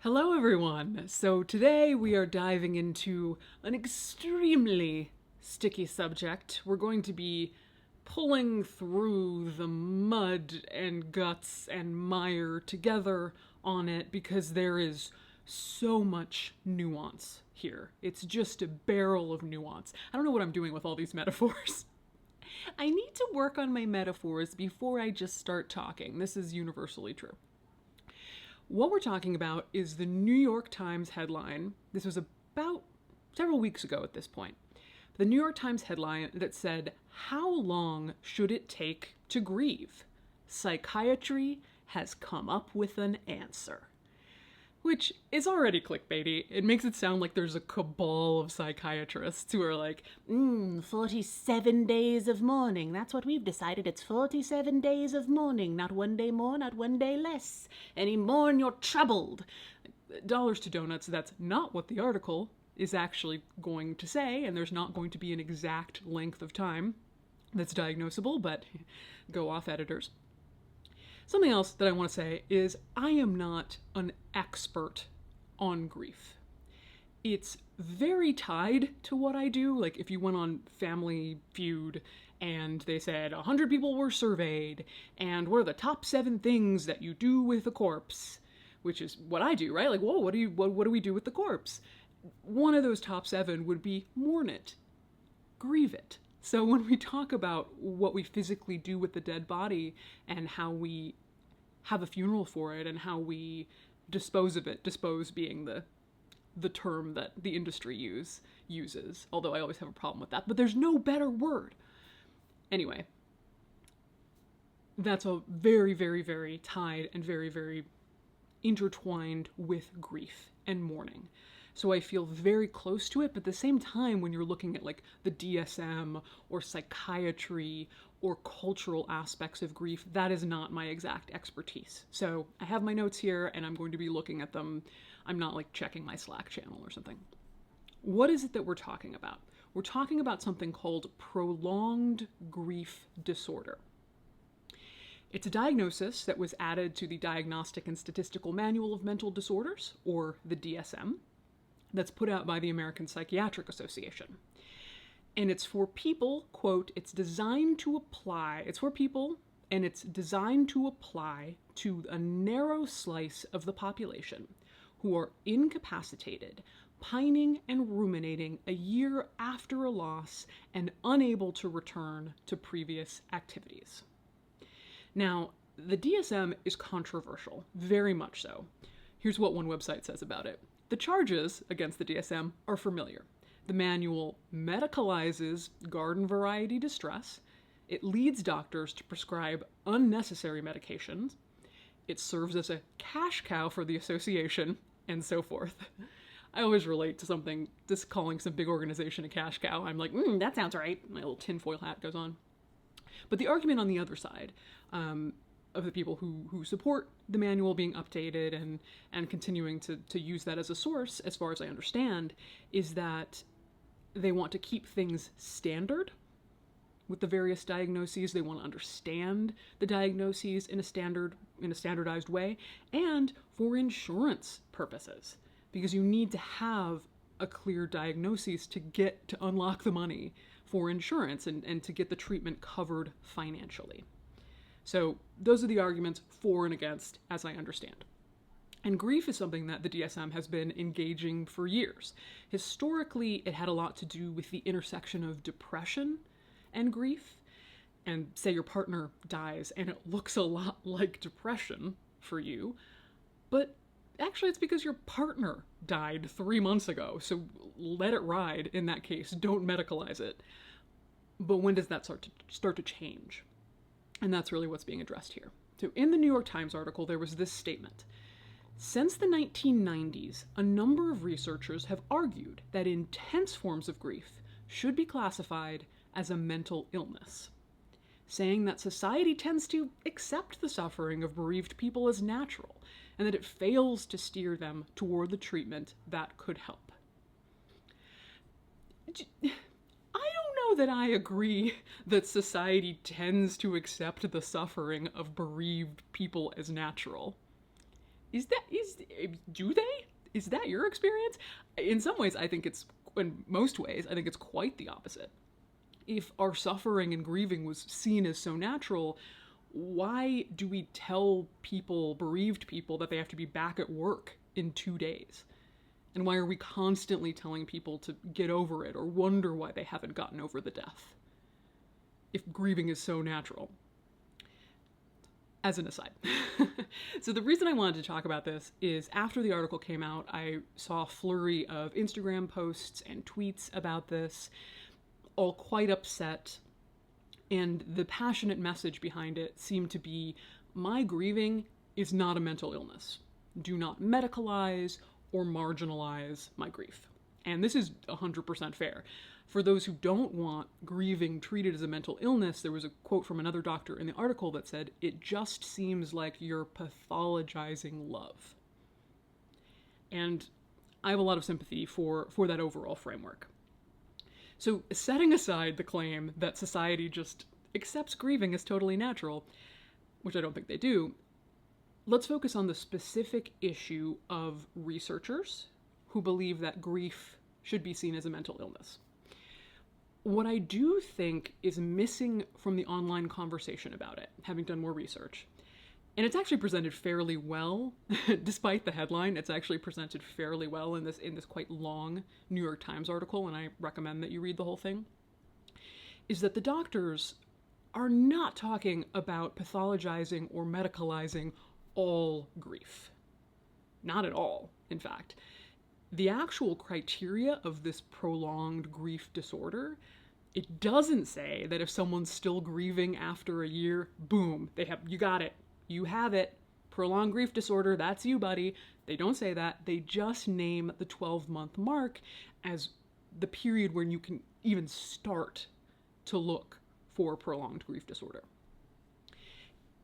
Hello, everyone. So today we are diving into an extremely sticky subject. We're going to be pulling through the mud and guts and mire together on it because there is so much nuance here. It's just a barrel of nuance. I don't know what I'm doing with all these metaphors. I need to work on my metaphors before I just start talking. This is universally true. What we're talking about is the New York Times headline. This was about several weeks ago at this point. The New York Times headline that said, "How long should it take to grieve? Psychiatry has come up with an answer." Which is already clickbaity. It makes it sound like there's a cabal of psychiatrists who are like, 47 days of mourning. That's what we've decided. It's 47 days of mourning. Not one day more, not one day less. Any more and you're troubled. Dollars to donuts, that's not what the article is actually going to say, and there's not going to be an exact length of time that's diagnosable, but go off, editors. Something else that I want to say is I am not an expert on grief. It's very tied to what I do. Like if you went on Family Feud and they said 100 people were surveyed and what are the top 7 things that you do with a corpse, which is what I do, right? Like, whoa, what do we do with the corpse? One of those top 7 would be mourn it, grieve it. So when we talk about what we physically do with the dead body and how we have a funeral for it and how we dispose of it, dispose being the term that the industry uses, although I always have a problem with that, but there's no better word. Anyway, that's a very, very, very tied and very, very intertwined with grief and mourning. So I feel very close to it, but at the same time, when you're looking at like the DSM or psychiatry or cultural aspects of grief, that is not my exact expertise. So I have my notes here and I'm going to be looking at them. I'm not like checking my Slack channel or something. What is it that we're talking about? We're talking about something called prolonged grief disorder. It's a diagnosis that was added to the Diagnostic and Statistical Manual of Mental Disorders, or the DSM, that's put out by the American Psychiatric Association. And it's for people, quote, it's for people, and it's designed to apply to a narrow slice of the population who are incapacitated, pining and ruminating a year after a loss and unable to return to previous activities. Now, the DSM is controversial, very much so. Here's what one website says about it. The charges against the DSM are familiar. The manual medicalizes garden variety distress. It leads doctors to prescribe unnecessary medications. It serves as a cash cow for the association, and so forth. I always relate to just calling some big organization a cash cow. I'm like, that sounds right. My little tinfoil hat goes on. But the argument on the other side, of the people who support the manual being updated and continuing to use that as a source, as far as I understand, is that they want to keep things standard with the various diagnoses. They want to understand the diagnoses in a standardized way, and for insurance purposes, because you need to have a clear diagnosis to unlock the money for insurance and to get the treatment covered financially. So those are the arguments for and against, as I understand. And grief is something that the DSM has been engaging for years. Historically, it had a lot to do with the intersection of depression and grief. And say your partner dies and it looks a lot like depression for you, but actually it's because your partner died 3 months ago, so let it ride in that case. Don't medicalize it. But when does that start to change? And that's really what's being addressed here. So in the New York Times article, there was this statement. Since the 1990s, a number of researchers have argued that intense forms of grief should be classified as a mental illness, saying that society tends to accept the suffering of bereaved people as natural, and that it fails to steer them toward the treatment that could help. I don't know that I agree that society tends to accept the suffering of bereaved people as natural. Do they? Is that your experience? In some ways, in most ways, I think it's quite the opposite. If our suffering and grieving was seen as so natural, why do we tell people, bereaved people, that they have to be back at work in 2 days? And why are we constantly telling people to get over it or wonder why they haven't gotten over the death? If grieving is so natural. As an aside. So the reason I wanted to talk about this is after the article came out, I saw a flurry of Instagram posts and tweets about this, all quite upset. And the passionate message behind it seemed to be, my grieving is not a mental illness. Do not medicalize or marginalize my grief. And this is 100% fair. For those who don't want grieving treated as a mental illness, there was a quote from another doctor in the article that said, "It just seems like you're pathologizing love." And I have a lot of sympathy for that overall framework. So setting aside the claim that society just accepts grieving as totally natural, which I don't think they do, let's focus on the specific issue of researchers who believe that grief should be seen as a mental illness. What I do think is missing from the online conversation about it, having done more research, and it's actually presented fairly well, despite the headline, it's actually presented fairly well in this quite long New York Times article, and I recommend that you read the whole thing, is that the doctors are not talking about pathologizing or medicalizing all grief. Not at all, in fact. The actual criteria of this prolonged grief disorder, it doesn't say that if someone's still grieving after a year, boom, you got it. You have it. Prolonged grief disorder, that's you, buddy. They don't say that. They just name the 12-month mark as the period when you can even start to look for prolonged grief disorder.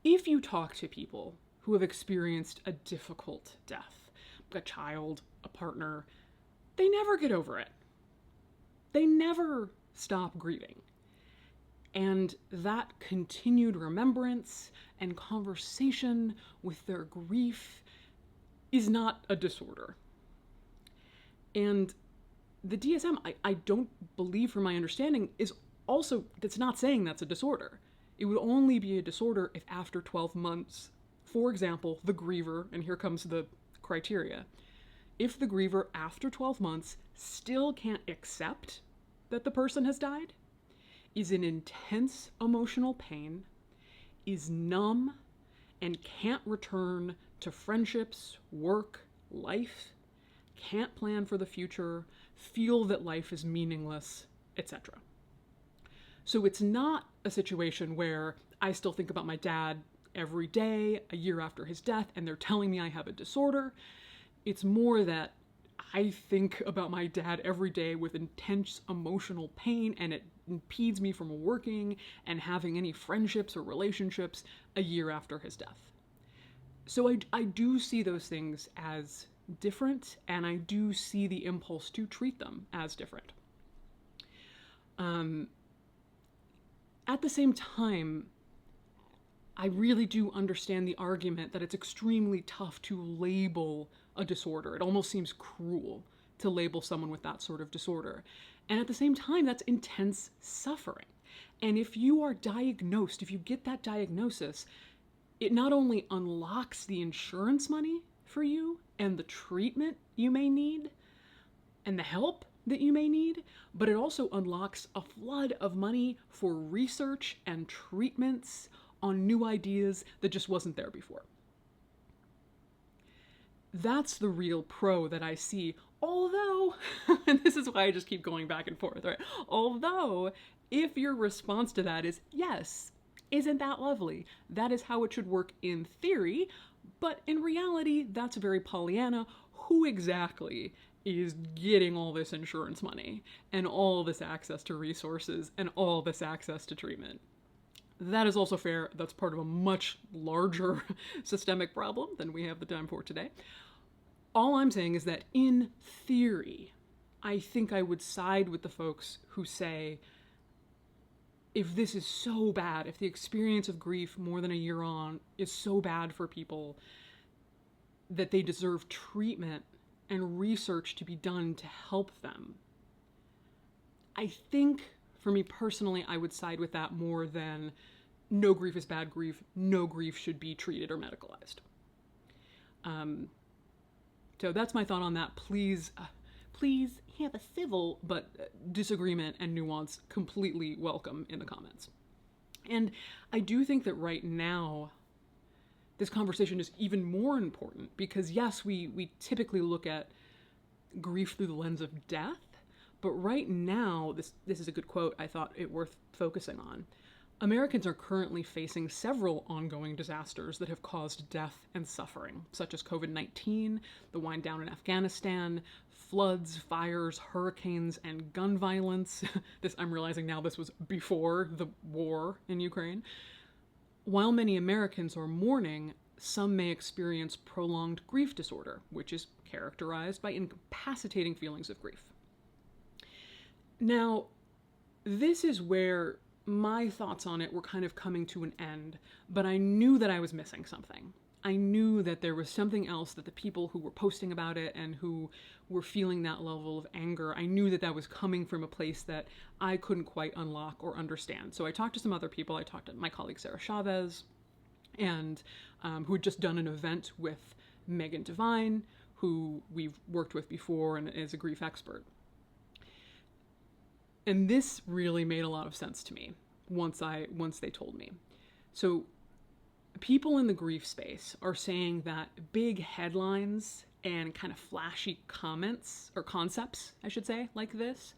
If you talk to people who have experienced a difficult death, a child, a partner, they never get over it. They never stop grieving. And that continued remembrance and conversation with their grief is not a disorder. And the DSM, I don't believe, from my understanding, that's not saying that's a disorder. It would only be a disorder if after 12 months, for example, the griever, and here comes the criteria, if the griever after 12 months still can't accept that the person has died, is in intense emotional pain, is numb, and can't return to friendships, work, life, can't plan for the future, feel that life is meaningless, etc. So it's not a situation where I still think about my dad every day, a year after his death, and they're telling me I have a disorder. It's more that I think about my dad every day with intense emotional pain, and it impedes me from working and having any friendships or relationships a year after his death. So I do see those things as different, and I do see the impulse to treat them as different. At the same time, I really do understand the argument that it's extremely tough to label a disorder. It almost seems cruel to label someone with that sort of disorder. And at the same time, that's intense suffering. And if you are diagnosed, if you get that diagnosis, it not only unlocks the insurance money for you and the treatment you may need and the help that you may need, but it also unlocks a flood of money for research and treatments on new ideas that just wasn't there before. That's the real pro that I see, although, and this is why I just keep going back and forth, right? Although, if your response to that is, yes, isn't that lovely? That is how it should work in theory, but in reality, that's very Pollyanna. Who exactly is getting all this insurance money and all this access to resources and all this access to treatment? That is also fair. That's part of a much larger systemic problem than we have the time for today. All I'm saying is that in theory, I think I would side with the folks who say, if this is so bad, if the experience of grief more than a year on is so bad for people, that they deserve treatment and research to be done to help them. I think, for me personally, I would side with that more than no grief is bad grief, no grief should be treated or medicalized. So that's my thought on that. Please have a civil but disagreement and nuance completely welcome in the comments. And I do think that right now, this conversation is even more important because yes, we typically look at grief through the lens of death, but right now, this is a good quote I thought it worth focusing on. Americans are currently facing several ongoing disasters that have caused death and suffering, such as COVID-19, the wind down in Afghanistan, floods, fires, hurricanes, and gun violence. I'm realizing now this was before the war in Ukraine. While many Americans are mourning, some may experience prolonged grief disorder, which is characterized by incapacitating feelings of grief. Now, this is where my thoughts on it were kind of coming to an end, but I knew that I was missing something. I knew that there was something else, that the people who were posting about it and who were feeling that level of anger, I knew that that was coming from a place that I couldn't quite unlock or understand. So I talked to some other people. I talked to my colleague Sarah Chavez, and who had just done an event with Megan Devine, who we've worked with before and is a grief expert. And this really made a lot of sense to me once they told me. So people in the grief space are saying that big headlines and kind of flashy comments, or concepts, I should say, like this,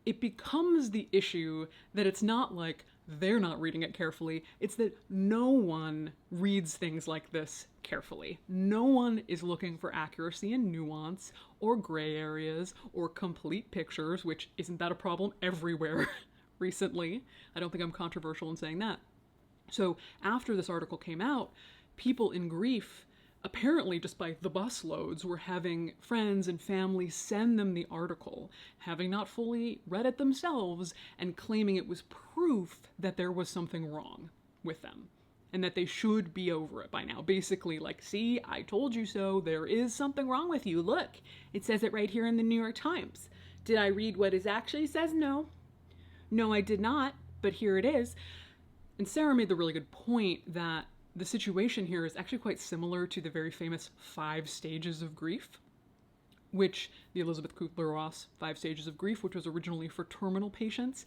it becomes the issue that it's not like they're not reading it carefully, it's that no one reads things like this carefully. No one is looking for accuracy and nuance, or gray areas, or complete pictures, which isn't that a problem everywhere recently? I don't think I'm controversial in saying that. So after this article came out, people in grief, apparently just by the busloads, were having friends and family send them the article, having not fully read it themselves, and claiming it was proof that there was something wrong with them, and that they should be over it by now. Basically like, see, I told you so, there is something wrong with you, look, it says it right here in the New York Times. Did I read what it actually says? No. No, I did not, but here it is. And Sarah made the really good point that the situation here is actually quite similar to the very famous 5 stages of grief, which the Elizabeth Kubler-Ross 5 stages of grief, which was originally for terminal patients.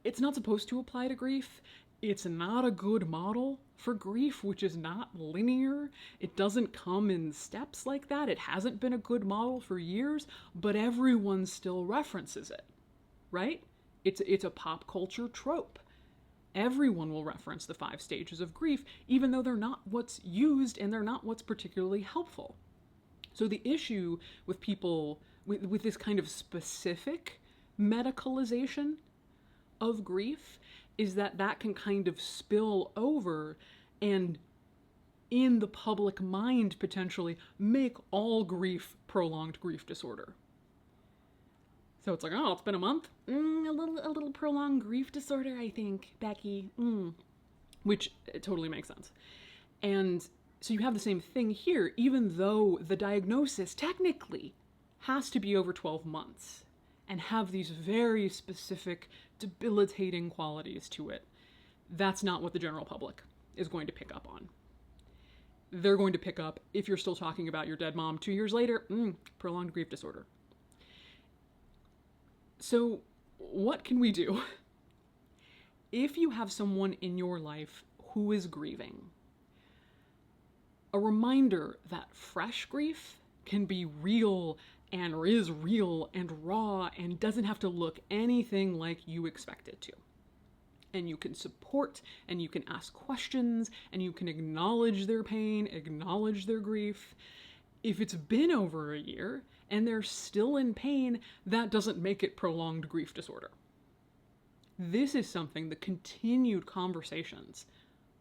It's not supposed to apply to grief. It's not a good model for grief, which is not linear. It doesn't come in steps like that. It hasn't been a good model for years, but everyone still references it, right? It's a pop culture trope. Everyone will reference the 5 stages of grief, even though they're not what's used and they're not what's particularly helpful. So the issue with people, with this kind of specific medicalization of grief, is that that can kind of spill over and, in the public mind potentially, make all grief prolonged grief disorder. So it's like, oh, it's been a month? A little prolonged grief disorder, I think, Becky. Which totally makes sense. And so you have the same thing here, even though the diagnosis technically has to be over 12 months and have these very specific, debilitating qualities to it. That's not what the general public is going to pick up on. They're going to pick up, if you're still talking about your dead mom 2 years later, prolonged grief disorder. So what can we do? If you have someone in your life who is grieving, a reminder that fresh grief can be real and is real and raw and doesn't have to look anything like you expect it to. And you can support and you can ask questions and you can acknowledge their pain, acknowledge their grief. If it's been over a year and they're still in pain, that doesn't make it prolonged grief disorder. This is something, the continued conversations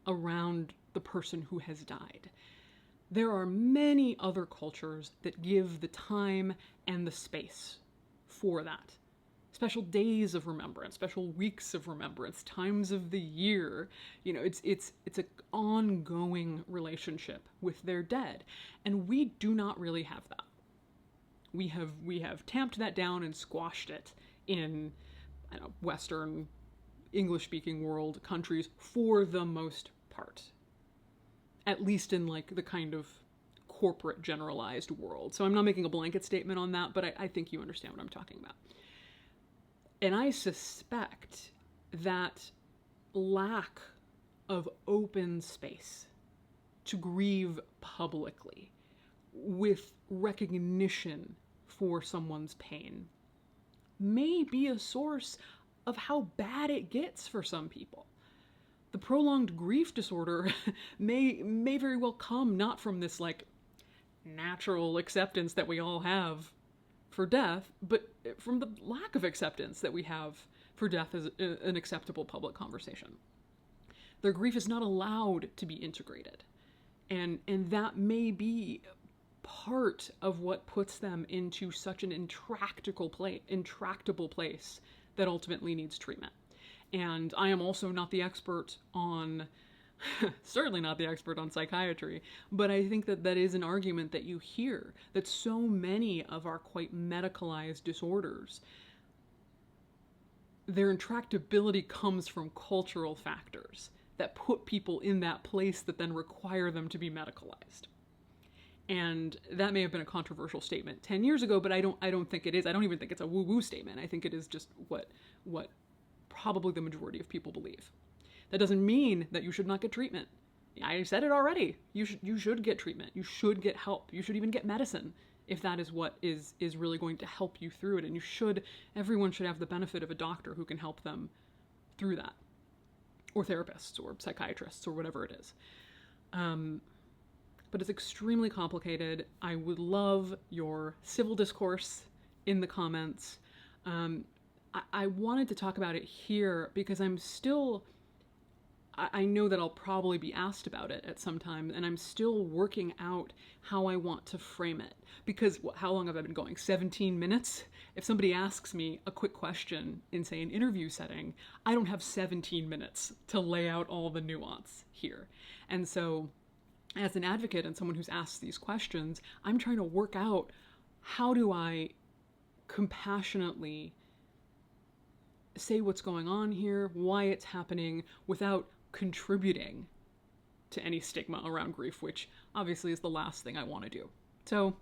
around the person who has died. There are many other cultures that give the time and the space for that. special days of remembrance, special weeks of remembrance, times of the year. You know, it's an ongoing relationship with their dead, and we do not really have that. We have tamped that down and squashed it in, I don't know, Western English-speaking world countries for the most part, at least in like the kind of corporate generalized world. So I'm not making a blanket statement on that, but I think you understand what I'm talking about. And I suspect that lack of open space to grieve publicly with recognition for someone's pain may be a source of how bad it gets for some people. The prolonged grief disorder may very well come not from this like natural acceptance that we all have for death, but from the lack of acceptance that we have for death as an acceptable public conversation. Their grief is not allowed to be integrated. And that may be part of what puts them into such an intractable place that ultimately needs treatment. And I am also not the expert on, certainly not the expert on psychiatry, but I think that is an argument that you hear, that so many of our quite medicalized disorders, their intractability comes from cultural factors that put people in that place that then require them to be medicalized. And that may have been a controversial statement 10 years ago, but I don't think it is. I don't even think it's a woo-woo statement. I think it is just what probably the majority of people believe. That doesn't mean that you should not get treatment. I said it already. You should get treatment. You should get help. You should even get medicine if that is what is really going to help you through it. And everyone should have the benefit of a doctor who can help them through that. Or therapists or psychiatrists or whatever it is. But it's extremely complicated. I would love your civil discourse in the comments. I wanted to talk about it here because I know that I'll probably be asked about it at some time, and I'm still working out how I want to frame it. Because how long have I been going? 17 minutes? If somebody asks me a quick question in, say, an interview setting, I don't have 17 minutes to lay out all the nuance here. And so, as an advocate and someone who's asked these questions, I'm trying to work out how do I compassionately say what's going on here, why it's happening, without contributing to any stigma around grief, which obviously is the last thing I want to do. So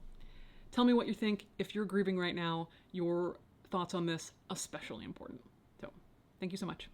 tell me what you think. If you're grieving right now, your thoughts on this, especially important. So thank you so much.